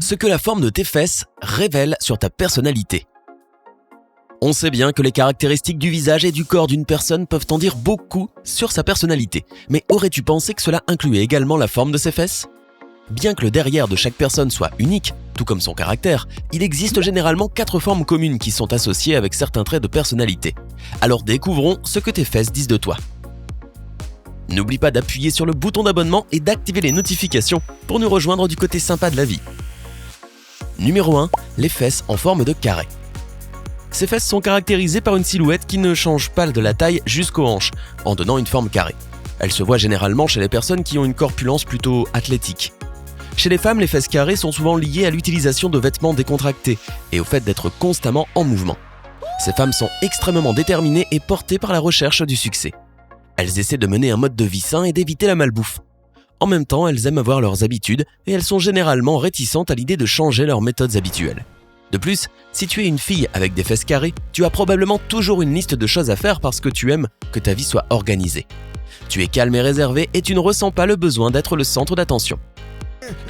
Ce que la forme de tes fesses révèle sur ta personnalité. On sait bien que les caractéristiques du visage et du corps d'une personne peuvent en dire beaucoup sur sa personnalité. Mais aurais-tu pensé que cela incluait également la forme de ses fesses ? Bien que le derrière de chaque personne soit unique, tout comme son caractère, il existe généralement 4 formes communes qui sont associées avec certains traits de personnalité. Alors découvrons ce que tes fesses disent de toi. N'oublie pas d'appuyer sur le bouton d'abonnement et d'activer les notifications pour nous rejoindre du côté sympa de la vie. Numéro 1. Les fesses en forme de carré. Ces fesses sont caractérisées par une silhouette qui ne change pas de la taille jusqu'aux hanches, en donnant une forme carrée. Elle se voit généralement chez les personnes qui ont une corpulence plutôt athlétique. Chez les femmes, les fesses carrées sont souvent liées à l'utilisation de vêtements décontractés et au fait d'être constamment en mouvement. Ces femmes sont extrêmement déterminées et portées par la recherche du succès. Elles essaient de mener un mode de vie sain et d'éviter la malbouffe. En même temps, elles aiment avoir leurs habitudes et elles sont généralement réticentes à l'idée de changer leurs méthodes habituelles. De plus, si tu es une fille avec des fesses carrées, tu as probablement toujours une liste de choses à faire parce que tu aimes que ta vie soit organisée. Tu es calme et réservé et tu ne ressens pas le besoin d'être le centre d'attention.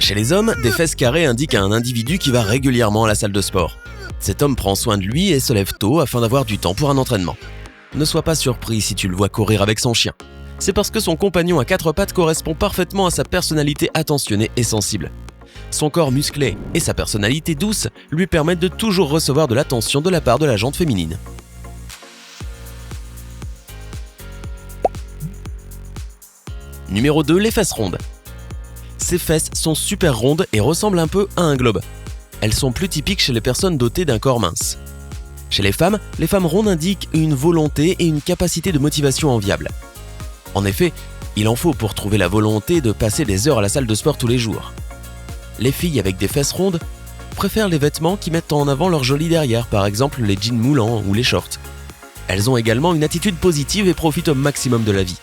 Chez les hommes, des fesses carrées indiquent un individu qui va régulièrement à la salle de sport. Cet homme prend soin de lui et se lève tôt afin d'avoir du temps pour un entraînement. Ne sois pas surpris si tu le vois courir avec son chien. C'est parce que son compagnon à 4 pattes correspond parfaitement à sa personnalité attentionnée et sensible. Son corps musclé et sa personnalité douce lui permettent de toujours recevoir de l'attention de la part de la jante féminine. Numéro 2. Les fesses rondes. Ces fesses sont super rondes et ressemblent un peu à un globe. Elles sont plus typiques chez les personnes dotées d'un corps mince. Chez les femmes rondes indiquent une volonté et une capacité de motivation enviable. En effet, il en faut pour trouver la volonté de passer des heures à la salle de sport tous les jours. Les filles avec des fesses rondes préfèrent les vêtements qui mettent en avant leur joli derrière, par exemple les jeans moulants ou les shorts. Elles ont également une attitude positive et profitent au maximum de la vie.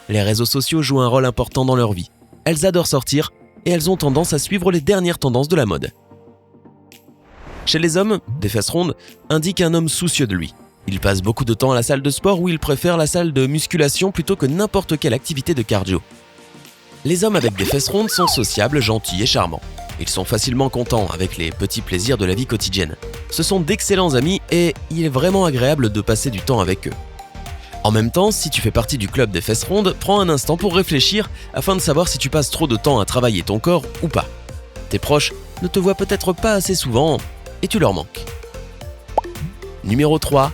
Les réseaux sociaux jouent un rôle important dans leur vie. Elles adorent sortir et elles ont tendance à suivre les dernières tendances de la mode. Chez les hommes, des fesses rondes indiquent un homme soucieux de lui. Il passe beaucoup de temps à la salle de sport où il préfère la salle de musculation plutôt que n'importe quelle activité de cardio. Les hommes avec des fesses rondes sont sociables, gentils et charmants. Ils sont facilement contents avec les petits plaisirs de la vie quotidienne. Ce sont d'excellents amis et il est vraiment agréable de passer du temps avec eux. En même temps, si tu fais partie du club des fesses rondes, prends un instant pour réfléchir afin de savoir si tu passes trop de temps à travailler ton corps ou pas. Tes proches ne te voient peut-être pas assez souvent et tu leur manques. Numéro 3.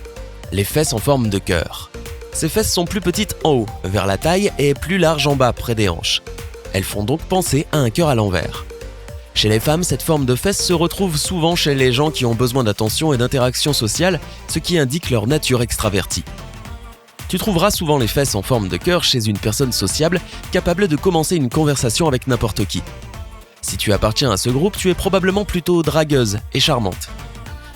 Les fesses en forme de cœur. Ces fesses sont plus petites en haut, vers la taille, et plus larges en bas, près des hanches. Elles font donc penser à un cœur à l'envers. Chez les femmes, cette forme de fesses se retrouve souvent chez les gens qui ont besoin d'attention et d'interaction sociale, ce qui indique leur nature extravertie. Tu trouveras souvent les fesses en forme de cœur chez une personne sociable, capable de commencer une conversation avec n'importe qui. Si tu appartiens à ce groupe, tu es probablement plutôt dragueuse et charmante.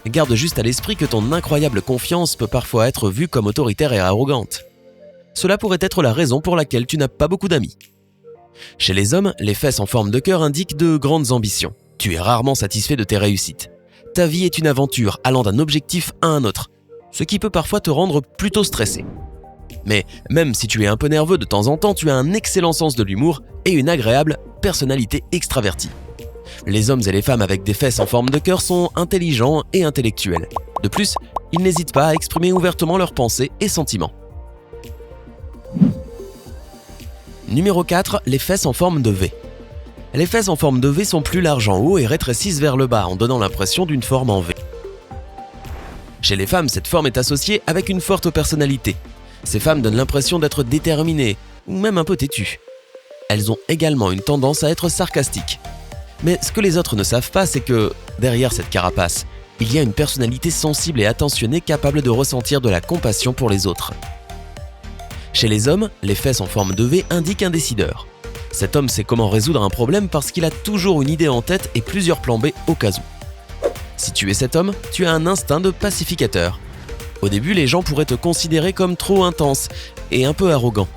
Garde juste à l'esprit que ton incroyable confiance peut parfois être vue comme autoritaire et arrogante. Cela pourrait être la raison pour laquelle tu n'as pas beaucoup d'amis. Chez les hommes, les fesses en forme de cœur indiquent de grandes ambitions. Tu es rarement satisfait de tes réussites. Ta vie est une aventure allant d'un objectif à un autre, ce qui peut parfois te rendre plutôt stressé. Mais même si tu es un peu nerveux de temps en temps, tu as un excellent sens de l'humour et une agréable personnalité extravertie. Les hommes et les femmes avec des fesses en forme de cœur sont intelligents et intellectuels. De plus, ils n'hésitent pas à exprimer ouvertement leurs pensées et sentiments. Numéro 4. Les fesses en forme de V. Les fesses en forme de V sont plus larges en haut et rétrécissent vers le bas en donnant l'impression d'une forme en V. Chez les femmes, cette forme est associée avec une forte personnalité. Ces femmes donnent l'impression d'être déterminées ou même un peu têtues. Elles ont également une tendance à être sarcastiques. Mais ce que les autres ne savent pas, c'est que, derrière cette carapace, il y a une personnalité sensible et attentionnée capable de ressentir de la compassion pour les autres. Chez les hommes, les fesses en forme de V indiquent un décideur. Cet homme sait comment résoudre un problème parce qu'il a toujours une idée en tête et plusieurs plans B au cas où. Si tu es cet homme, tu as un instinct de pacificateur. Au début, les gens pourraient te considérer comme trop intense et un peu arrogant.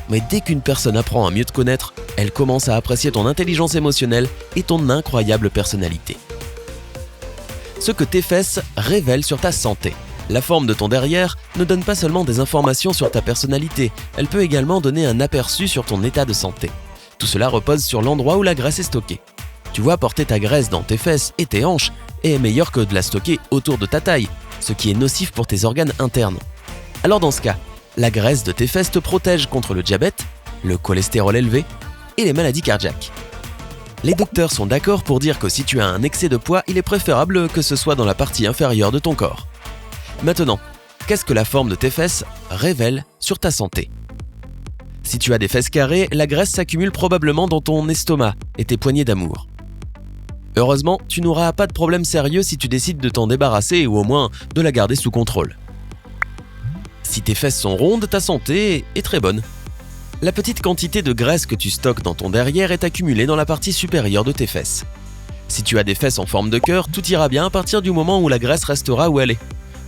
Mais dès qu'une personne apprend à mieux te connaître, elle commence à apprécier ton intelligence émotionnelle et ton incroyable personnalité. Ce que tes fesses révèlent sur ta santé. La forme de ton derrière ne donne pas seulement des informations sur ta personnalité, elle peut également donner un aperçu sur ton état de santé. Tout cela repose sur l'endroit où la graisse est stockée. Tu vois, porter ta graisse dans tes fesses et tes hanches est meilleur que de la stocker autour de ta taille, ce qui est nocif pour tes organes internes. Alors dans ce cas, la graisse de tes fesses te protège contre le diabète, le cholestérol élevé et les maladies cardiaques. Les docteurs sont d'accord pour dire que si tu as un excès de poids, il est préférable que ce soit dans la partie inférieure de ton corps. Maintenant, qu'est-ce que la forme de tes fesses révèle sur ta santé ? Si tu as des fesses carrées, la graisse s'accumule probablement dans ton estomac et tes poignées d'amour. Heureusement, tu n'auras pas de problème sérieux si tu décides de t'en débarrasser ou au moins de la garder sous contrôle. Si tes fesses sont rondes, ta santé est très bonne. La petite quantité de graisse que tu stockes dans ton derrière est accumulée dans la partie supérieure de tes fesses. Si tu as des fesses en forme de cœur, tout ira bien à partir du moment où la graisse restera où elle est.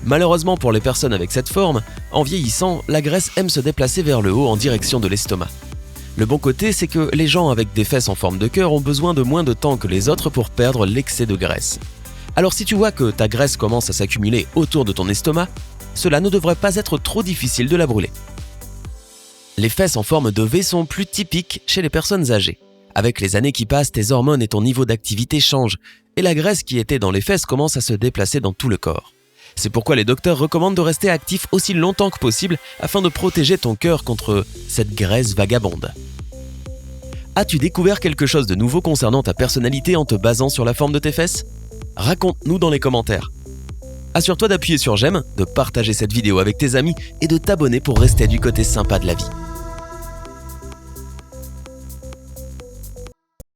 Malheureusement pour les personnes avec cette forme, en vieillissant, la graisse aime se déplacer vers le haut en direction de l'estomac. Le bon côté, c'est que les gens avec des fesses en forme de cœur ont besoin de moins de temps que les autres pour perdre l'excès de graisse. Alors si tu vois que ta graisse commence à s'accumuler autour de ton estomac, cela ne devrait pas être trop difficile de la brûler. Les fesses en forme de V sont plus typiques chez les personnes âgées. Avec les années qui passent, tes hormones et ton niveau d'activité changent, et la graisse qui était dans les fesses commence à se déplacer dans tout le corps. C'est pourquoi les docteurs recommandent de rester actif aussi longtemps que possible afin de protéger ton cœur contre cette graisse vagabonde. As-tu découvert quelque chose de nouveau concernant ta personnalité en te basant sur la forme de tes fesses ? Raconte-nous dans les commentaires. Assure-toi d'appuyer sur j'aime, de partager cette vidéo avec tes amis et de t'abonner pour rester du côté sympa de la vie.